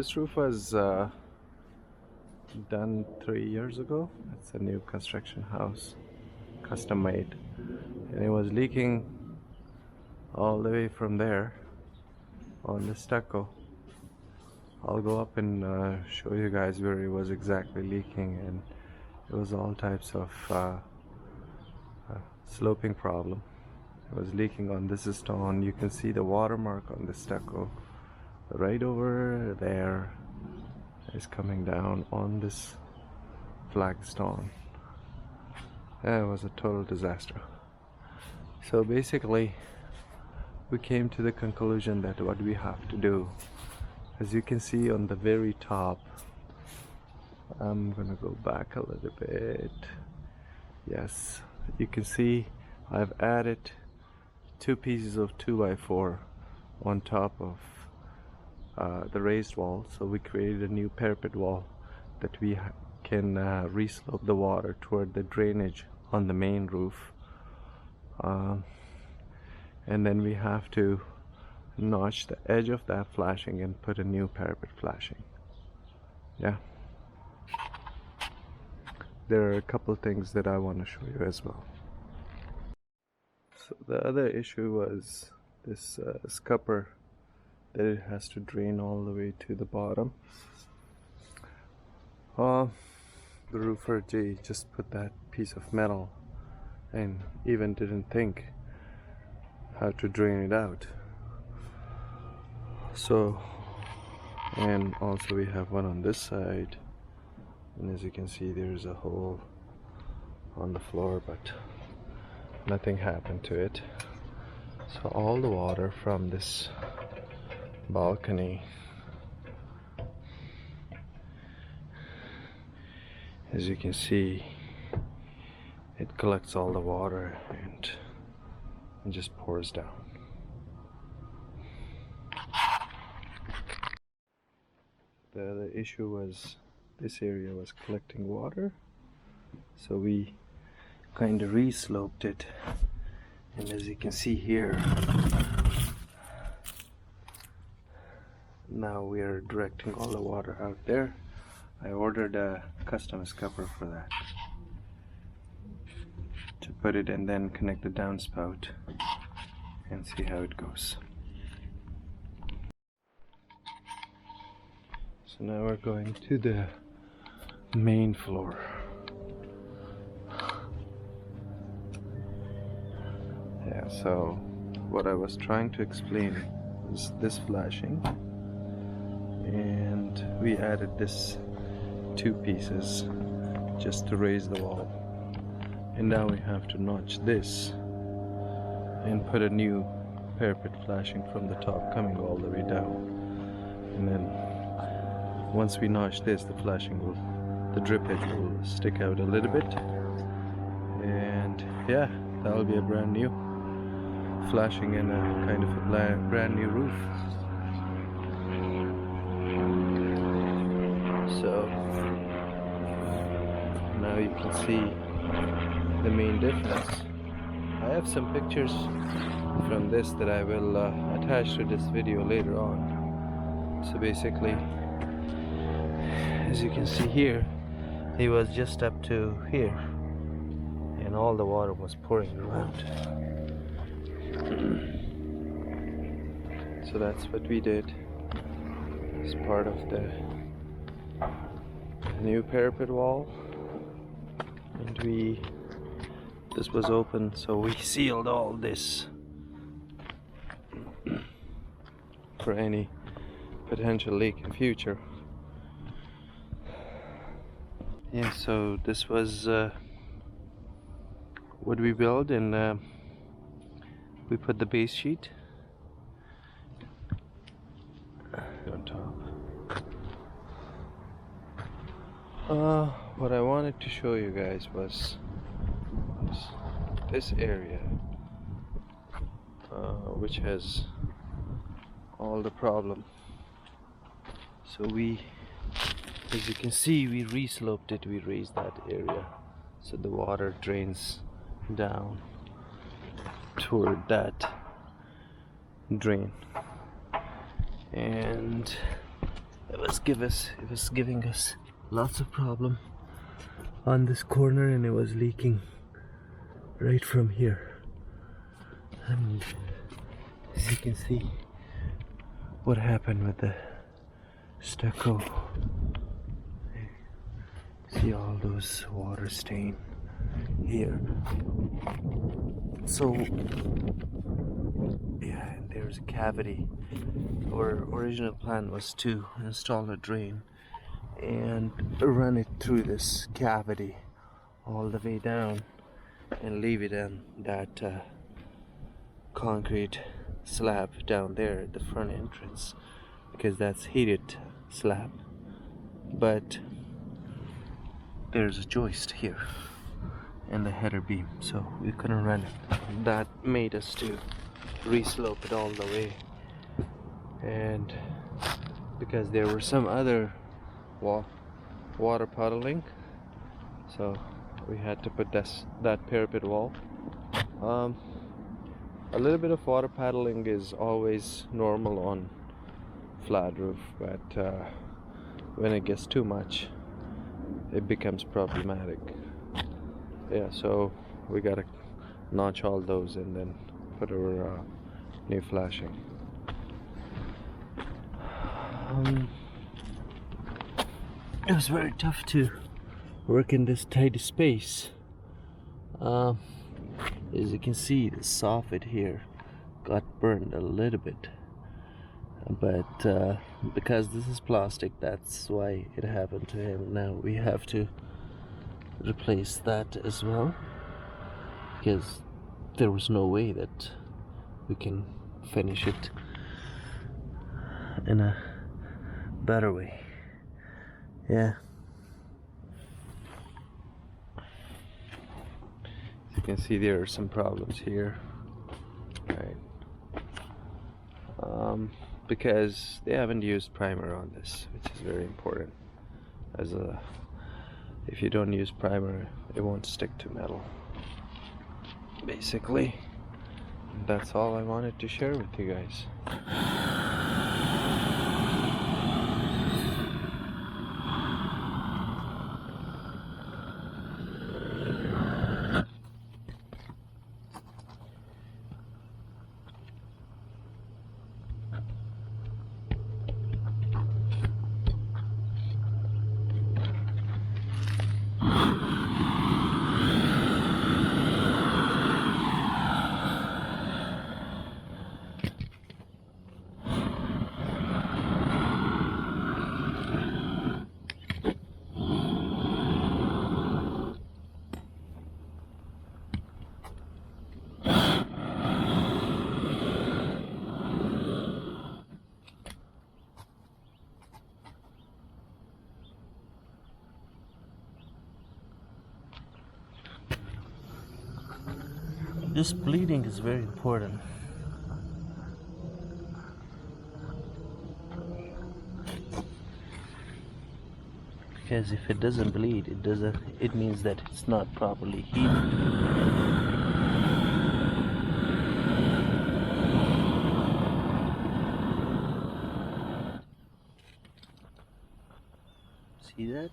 this roof was done 3 years ago. It's a new construction house, custom made, and it was leaking all the way from there on the stucco. I'll go up and show you guys where it was exactly leaking, and it was all types of sloping problem. It was leaking on this stone. You can see the watermark on the stucco right over there. Is coming down on this flagstone. It was a total disaster. So basically we came to the conclusion that what we have to do, as you can see on the very top, I'm gonna go back a little bit. Yes, you can see I've added 2 pieces of 2x4 on top of the raised wall. So we created a new parapet wall that we can reslope the water toward the drainage on the main roof, and then we have to notch the edge of that flashing and put a new parapet flashing. Yeah, there are a couple things that I want to show you as well. So the other issue was this scupper, that it has to drain all the way to the bottom. The roofer Jay just put that piece of metal and even didn't think how to drain it out. So, and also we have one on this side, and as you can see there's a hole on the floor, but nothing happened to it. So all the water from this balcony, as you can see, it collects all the water and just pours down. The other issue was this area was collecting water, so we kind of re-sloped it, and as you can see here, now we are directing all the water out there. I ordered a custom scupper for that, to put it and then connect the downspout and see how it goes. So now we're going to the main floor. Yeah, so what I was trying to explain is this flashing, and we added this 2 pieces just to raise the wall, and now we have to notch this and put a new parapet flashing from the top coming all the way down, and then once we notch this, the flashing will, the drip edge will stick out a little bit, and yeah, that will be a brand new flashing and a kind of a brand new roof. So now you can see the main difference. I have some pictures from this that I will attach to this video later on. So basically, as you can see here, it was just up to here and all the water was pouring around. So that's what we did as part of the new parapet wall, and this was open, so we sealed all this for any potential leak in future. Yeah, so this was what we built, and we put the base sheet on top. What I wanted to show you guys was this area, which has all the problem. So we, as you can see, we re-sloped it, we raised that area so the water drains down toward that drain. And it was giving us lots of problem on this corner, and it was leaking right from here. And as you can see, what happened with the stucco. See all those water stain here. So yeah, and there's a cavity. Our original plan was to install a drain and run it through this cavity all the way down and leave it in that concrete slab down there at the front entrance, because that's heated slab. But there's a joist here and the header beam, so we couldn't run it. That made us to re-slope it all the way, and because there were some other water puddling, so we had to put that parapet wall. A little bit of water paddling is always normal on flat roof, but when it gets too much, it becomes problematic. Yeah, so we gotta notch all those and then put our new flashing. It was very tough to work in this tight space. As you can see, the soffit here got burned a little bit, but because this is plastic, that's why it happened to him. Now we have to replace that as well, because there was no way that we can finish it in a better way. Yeah. As you can see, there are some problems here, right? Because they haven't used primer on this, which is very important. If you don't use primer, it won't stick to metal. Basically, that's all I wanted to share with you guys. This bleeding is very important. Because if it doesn't bleed, it means that it's not properly heated. See that?